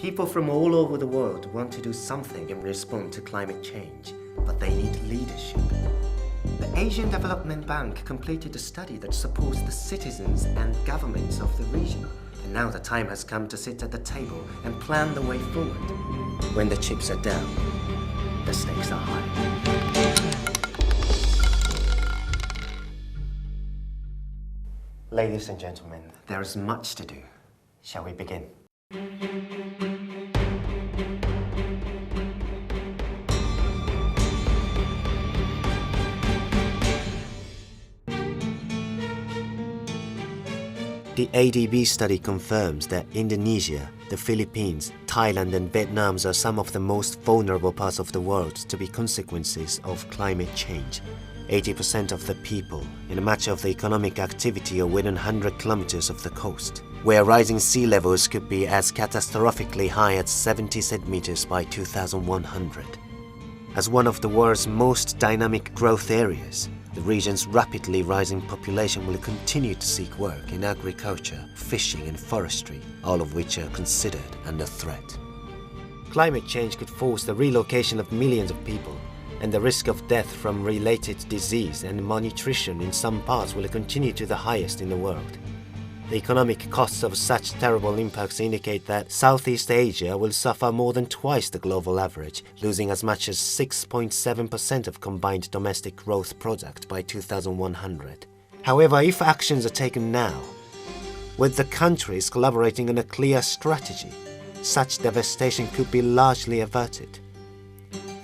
People from all over the world want to do something in response to climate change, but they need leadership. The Asian Development Bank completed a study that supports the citizens and governments of the region. And now the time has come to sit at the table and plan the way forward. When the chips are down, the stakes are high. Ladies and gentlemen, there is much to do. Shall we begin? The ADB study confirms that Indonesia, the Philippines, Thailand and Vietnam are some of the most vulnerable parts of the world to be consequences of climate change. 80% of the people in much of the economic activity are within 100 kilometers of the coast, where rising sea levels could be as catastrophically high as 70 centimeters by 2100. As one of the world's most dynamic growth areas, the region's rapidly rising population will continue to seek work in agriculture, fishing and forestry, all of which are considered under threat. Climate change could force the relocation of millions of people, and the risk of death from related disease and malnutrition in some parts will continue to the highest in the world. The economic costs of such terrible impacts indicate that Southeast Asia will suffer more than twice the global average, losing as much as 6.7% of combined domestic growth product by 2100. However, if actions are taken now, with the countries collaborating on a clear strategy, such devastation could be largely averted.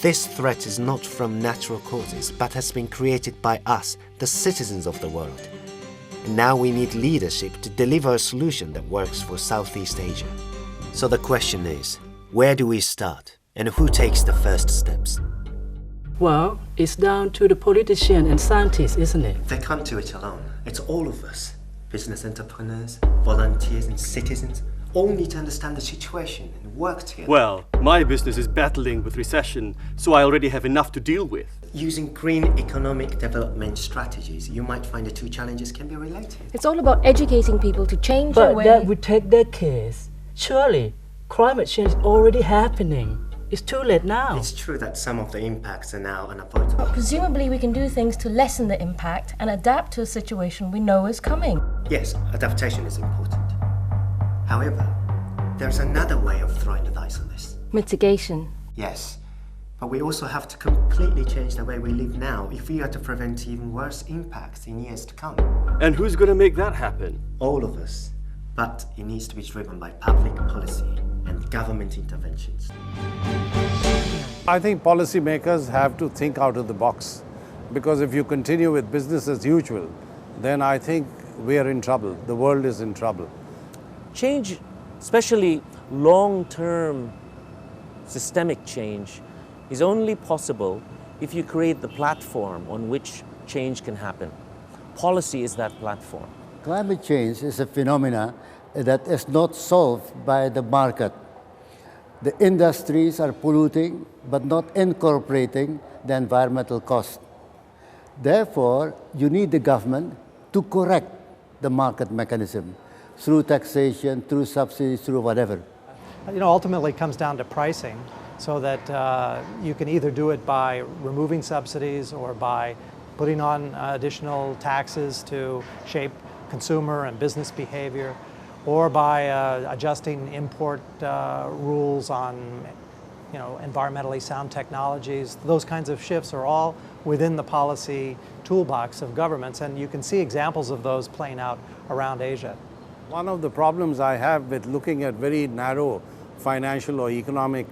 This threat is not from natural causes, but has been created by us, the citizens of the world. And now we need leadership to deliver a solution that works for Southeast Asia. So the question is, where do we start? And who takes the first steps? Well, it's down to the politicians and scientists, isn't it? They can't do it alone. It's all of us. Business entrepreneurs, volunteers and citizens all need to understand the situation and work together. Well, my business is battling with recession, so I already have enough to deal with. Using green economic development strategies, you might find the two challenges can be related. It's all about educating people to change their But way. that would take decades. Surely, climate change is already happening. It's too late now. It's true that some of the impacts are now unavoidable. Presumably we can do things to lessen the impact and adapt to a situation we know is coming. Yes, adaptation is important. However, there's another way of throwing the dice on this. Mitigation. Yes, but we also have to completely change the way we live now if we are to prevent even worse impacts in years to come. And who's going to make that happen? All of us. But it needs to be driven by public policy and government interventions. I think policymakers have to think out of the box, because if you continue with business as usual, then I think we are in trouble. The world is in trouble. Change, especially long-term systemic change, is only possible if you create the platform on which change can happen. Policy is that platform. Climate change is a phenomena that is not solved by the market. The industries are polluting but not incorporating the environmental cost. Therefore, you need the government to correct the market mechanism through taxation, through subsidies, through whatever. Ultimately it comes down to pricing, so that you can either do it by removing subsidies or by putting on additional taxes to shape consumer and business behavior, or by adjusting import rules on environmentally sound technologies. Those kinds of shifts are all within the policy toolbox of governments, and you can see examples of those playing out around Asia. One of the problems I have with looking at very narrow financial or economic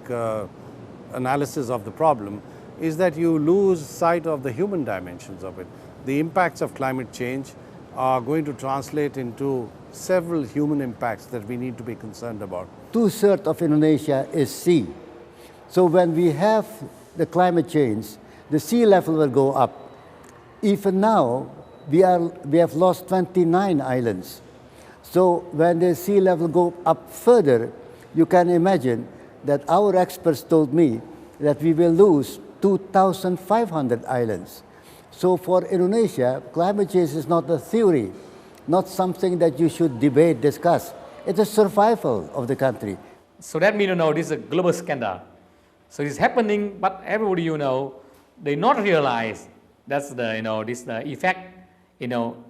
analysis of the problem is that you lose sight of the human dimensions of it. The impacts of climate change are going to translate into several human impacts that we need to be concerned about. 2/3 of Indonesia is sea. So when we have the climate change, the sea level will go up. Even now, we have lost 29 islands. So when the sea level go up further, you can imagine that our experts told me that we will lose 2,500 islands. So for Indonesia, climate change is not a theory, not something that you should debate, discuss. It's a survival of the country. So that means, this is a global scandal. So it's happening, but everybody, they not realize that's the effect,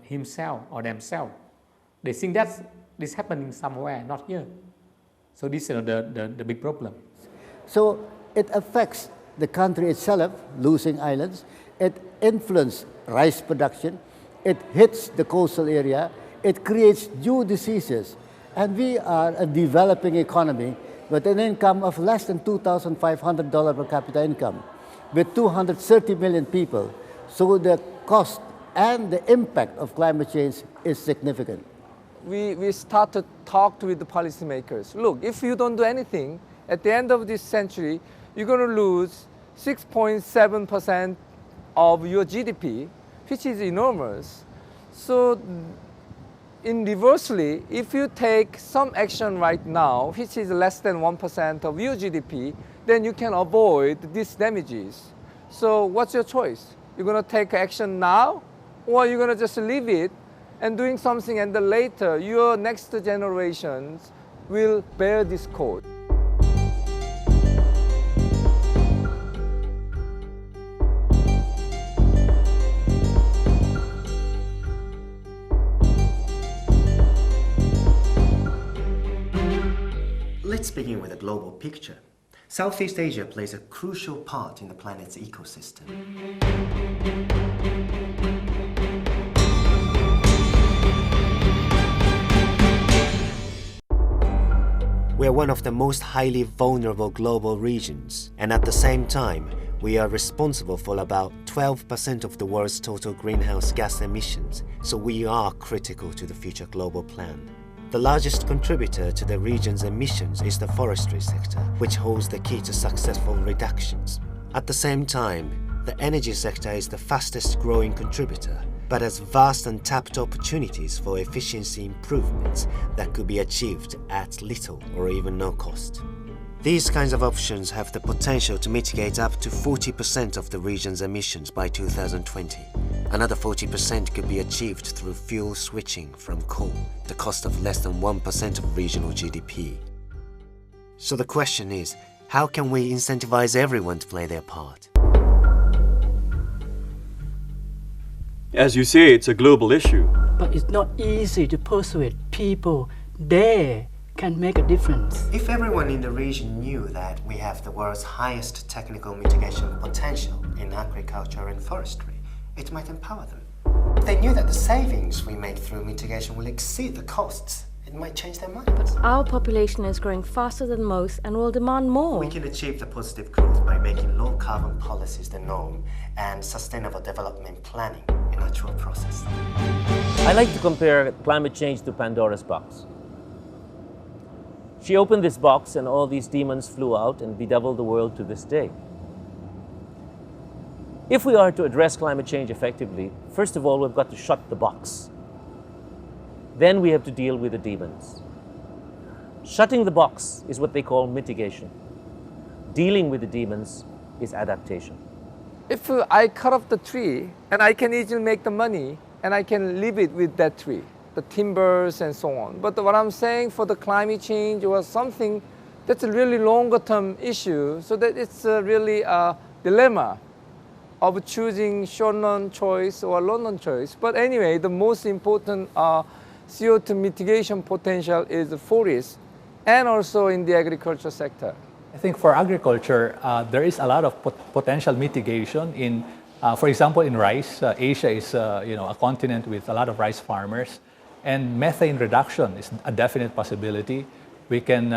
himself or themselves. They think that this happening somewhere, not here. So this is the big problem. So it affects the country itself, losing islands. It influences rice production. It hits the coastal area. It creates new diseases. And we are a developing economy with an income of less than $2,500 per capita income, with 230 million people. So the cost and the impact of climate change is significant. We start to talk with the policymakers. Look, if you don't do anything, at the end of this century, you're going to lose 6.7% of your GDP, which is enormous. So inversely, if you take some action right now, which is less than 1% of your GDP, then you can avoid these damages. So what's your choice? You're going to take action now, or you're going to just leave it and doing something, and then later your next generations will bear this cost. Let's begin with a global picture. Southeast Asia plays a crucial part in the planet's ecosystem. We are one of the most highly vulnerable global regions, and at the same time, we are responsible for about 12% of the world's total greenhouse gas emissions, so we are critical to the future global plan. The largest contributor to the region's emissions is the forestry sector, which holds the key to successful reductions. At the same time, the energy sector is the fastest growing contributor, but has vast untapped opportunities for efficiency improvements that could be achieved at little or even no cost. These kinds of options have the potential to mitigate up to 40% of the region's emissions by 2020. Another 40% could be achieved through fuel switching from coal, the cost of less than 1% of regional GDP. So the question is, how can we incentivize everyone to play their part? As you say, it's a global issue. But it's not easy to persuade people there can make a difference. If everyone in the region knew that we have the world's highest technical mitigation potential in agriculture and forestry, it might empower them. If they knew that the savings we make through mitigation will exceed the costs, it might change their mind. But our population is growing faster than most and will demand more. We can achieve the positive growth by making low-carbon policies the norm and sustainable development planning a natural process. I like to compare climate change to Pandora's box. She opened this box and all these demons flew out and bedeviled the world to this day. If we are to address climate change effectively, first of all, we've got to shut the box. Then we have to deal with the demons. Shutting the box is what they call mitigation. Dealing with the demons is adaptation. If I cut off the tree, and I can easily make the money, and I can leave it with that tree, the timbers and so on. But what I'm saying for the climate change was something that's a really longer term issue, so that it's really a dilemma of choosing short-run choice or long-run choice. But anyway, the most important CO2 mitigation potential is the forest and also in the agriculture sector. I think for agriculture, there is a lot of potential mitigation in, for example, in rice. Asia is a continent with a lot of rice farmers, and methane reduction is a definite possibility. We can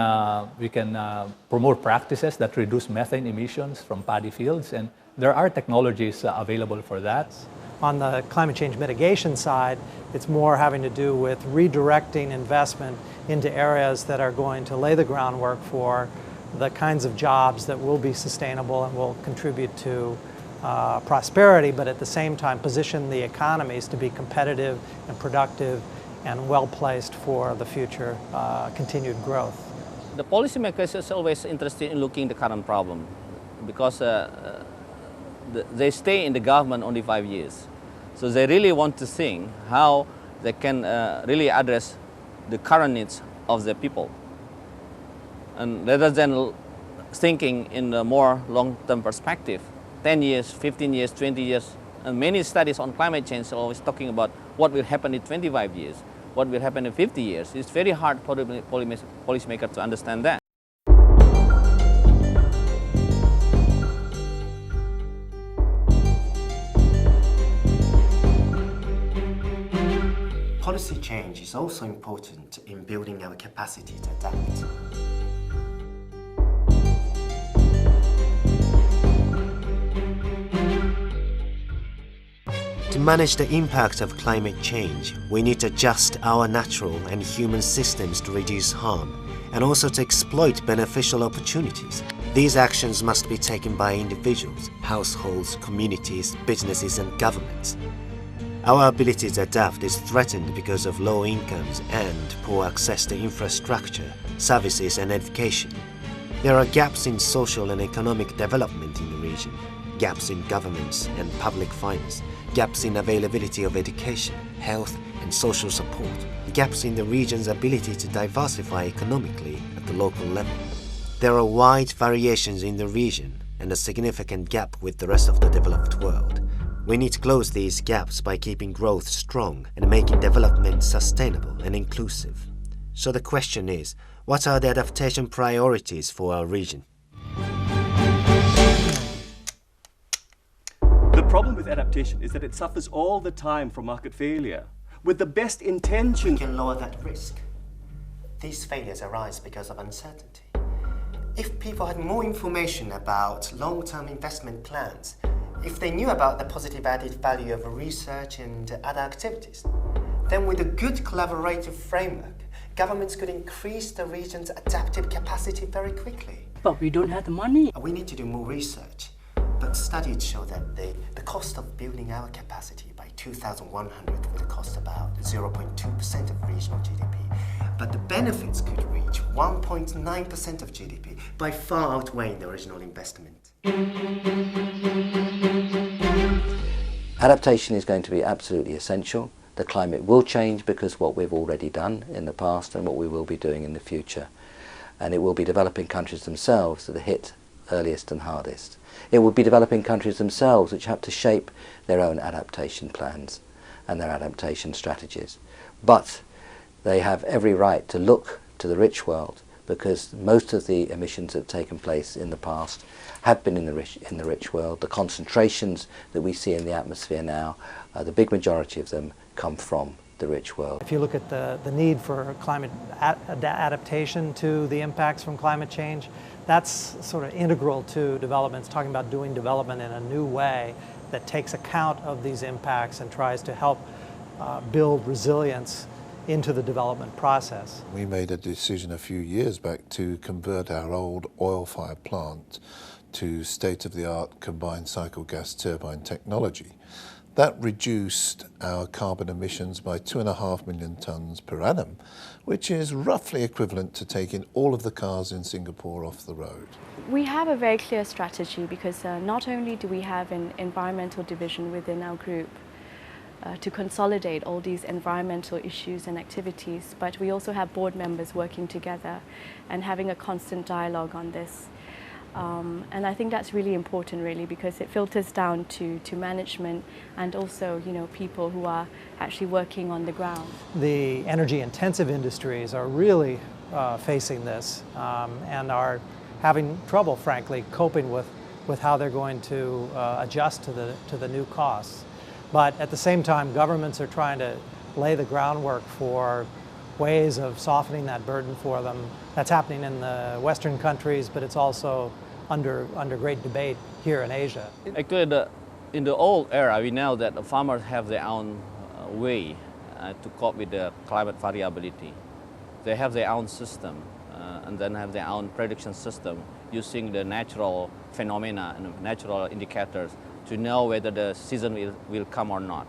promote practices that reduce methane emissions from paddy fields, and there are technologies available for that. On the climate change mitigation side, it's more having to do with redirecting investment into areas that are going to lay the groundwork for the kinds of jobs that will be sustainable and will contribute to prosperity, but at the same time position the economies to be competitive and productive and well-placed for the future continued growth. The policymakers is always interested in looking at the current problem because they stay in the government only 5 years. So they really want to think how they can really address the current needs of the people. and rather than thinking in a more long-term perspective, 10 years, 15 years, 20 years, and many studies on climate change are always talking about what will happen in 25 years, what will happen in 50 years. It's very hard for the policymakers to understand that. Policy change is also important in building our capacity to adapt. To manage the impact of climate change, we need to adjust our natural and human systems to reduce harm and also to exploit beneficial opportunities. These actions must be taken by individuals, households, communities, businesses and governments. Our ability to adapt is threatened because of low incomes and poor access to infrastructure, services and education. There are gaps in social and economic development in the region, gaps in governance and public finance, gaps in availability of education, health and social support, gaps in the region's ability to diversify economically at the local level. There are wide variations in the region and a significant gap with the rest of the developed world. We need to close these gaps by keeping growth strong and making development sustainable and inclusive. So the question is, what are the adaptation priorities for our region? The problem with adaptation is that it suffers all the time from market failure. With the best intention, We can lower that risk. These failures arise because of uncertainty. If people had more information about long-term investment plans, if they knew about the positive added value of research and other activities, then with a good collaborative framework, governments could increase the region's adaptive capacity very quickly. But we don't have the money. We need to do more research, but studies show that the cost of building our capacity by 2100 would cost about 0.2% of regional GDP, but the benefits could reach 1.9% of GDP, by far outweighing the original investment. Adaptation is going to be absolutely essential. The climate will change because what we've already done in the past and what we will be doing in the future. And it will be developing countries themselves that are hit earliest and hardest. It will be developing countries themselves which have to shape their own adaptation plans and their adaptation strategies. But they have every right to look to the rich world because most of the emissions that have taken place in the past have been in the rich world. The concentrations that we see in the atmosphere now, the big majority of them come from the rich world. If you look at the need for climate adaptation to the impacts from climate change, that's sort of integral to development. It's talking about doing development in a new way that takes account of these impacts and tries to help build resilience into the development process. We made a decision a few years back to convert our old oil-fired plant to state-of-the-art combined cycle gas turbine technology. That reduced our carbon emissions by 2.5 million tonnes per annum, which is roughly equivalent to taking all of the cars in Singapore off the road. We have a very clear strategy because not only do we have an environmental division within our group to consolidate all these environmental issues and activities, but we also have board members working together and having a constant dialogue on this. And I think that's really important really because it filters down to management and also people who are actually working on the ground. The energy intensive industries are really facing this and are having trouble frankly coping with how they're going to adjust to the new costs. But at the same time governments are trying to lay the groundwork for ways of softening that burden for them. That's happening in the Western countries, but it's also under great debate here in Asia. Actually, in the old era, we know that the farmers have their own way to cope with the climate variability. They have their own system and then have their own prediction system using the natural phenomena and natural indicators to know whether the season will come or not.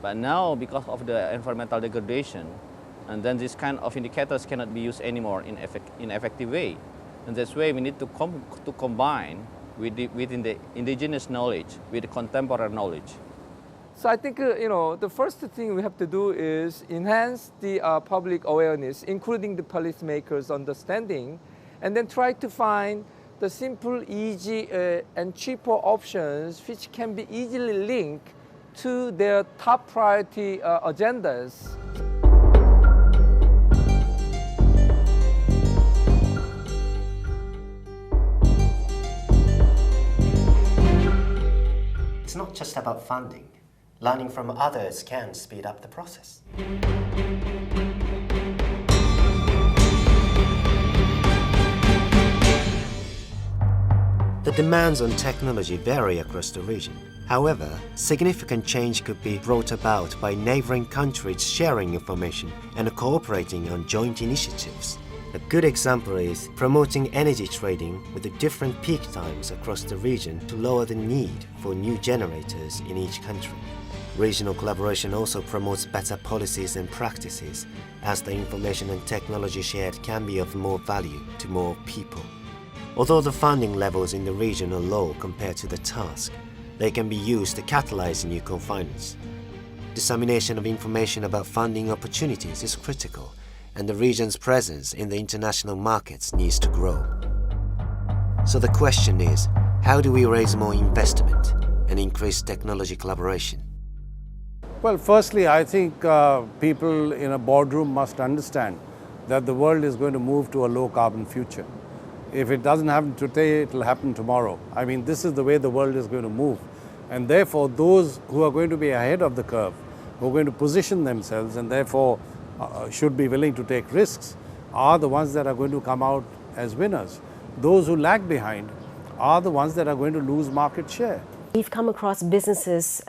But now, because of the environmental degradation, and then this kind of indicators cannot be used anymore in effective way. And that's why we need to combine within the indigenous knowledge with the contemporary knowledge. So I think the first thing we have to do is enhance the public awareness, including the policymakers' understanding, and then try to find the simple, easy, and cheaper options which can be easily linked to their top priority agendas. It's not just about funding. Learning from others can speed up the process. The demands on technology vary across the region. However, significant change could be brought about by neighboring countries sharing information and cooperating on joint initiatives. A good example is promoting energy trading with the different peak times across the region to lower the need for new generators in each country. Regional collaboration also promotes better policies and practices, as the information and technology shared can be of more value to more people. Although the funding levels in the region are low compared to the task, they can be used to catalyze new co-finance. Dissemination of information about funding opportunities is critical, and the region's presence in the international markets needs to grow. So the question is, how do we raise more investment and increase technology collaboration? Well, firstly, I think people in a boardroom must understand that the world is going to move to a low-carbon future. If it doesn't happen today, it will happen tomorrow. I mean, this is the way the world is going to move. And therefore, those who are going to be ahead of the curve, who are going to position themselves and therefore should be willing to take risks, are the ones that are going to come out as winners. Those who lag behind are the ones that are going to lose market share. We've come across businesses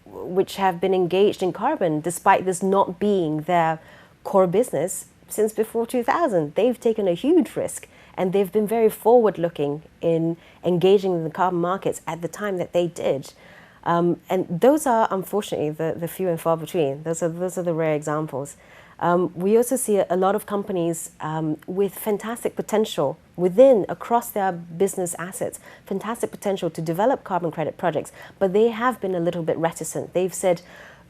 which have been engaged in carbon despite this not being their core business since before 2000. They've taken a huge risk, and they've been very forward-looking in engaging in the carbon markets at the time that they did. And those are, unfortunately, the few and far between. Those are the rare examples. We also see a lot of companies with fantastic potential across their business assets, fantastic potential to develop carbon credit projects, but they have been a little bit reticent. They've said,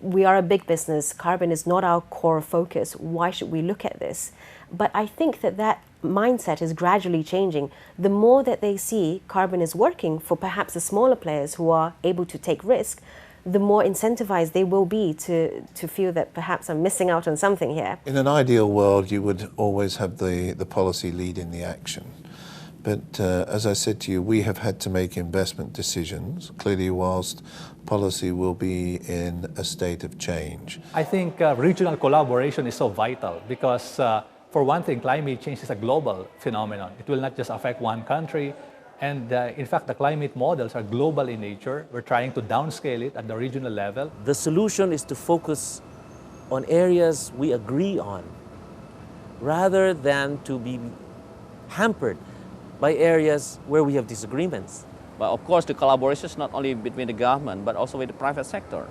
we are a big business, carbon is not our core focus, why should we look at this? But I think that mindset is gradually changing. The more that they see carbon is working for perhaps the smaller players who are able to take risk, the more incentivized they will be to feel that perhaps I'm missing out on something here. In an ideal world, you would always have the policy leading the action. But as I said to you, we have had to make investment decisions, clearly whilst policy will be in a state of change. I think regional collaboration is so vital because for one thing, climate change is a global phenomenon. It will not just affect one country. And in fact, the climate models are global in nature. We're trying to downscale it at the regional level. The solution is to focus on areas we agree on, rather than to be hampered by areas where we have disagreements. But of course, the collaboration is not only between the government, but also with the private sector.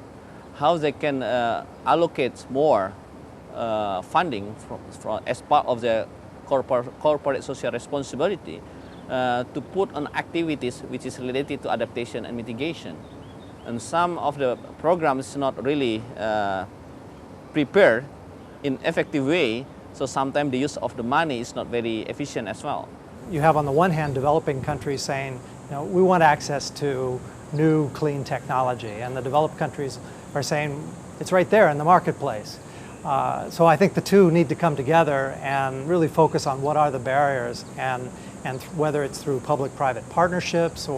How they can allocate more funding as part of their corporate social responsibility to put on activities which is related to adaptation and mitigation. And some of the programs not really prepared in effective way, so sometimes the use of the money is not very efficient as well. You have on the one hand developing countries saying, we want access to new clean technology, and the developed countries are saying it's right there in the marketplace. So I think the two need to come together and really focus on what are the barriers and whether it's through public-private partnerships or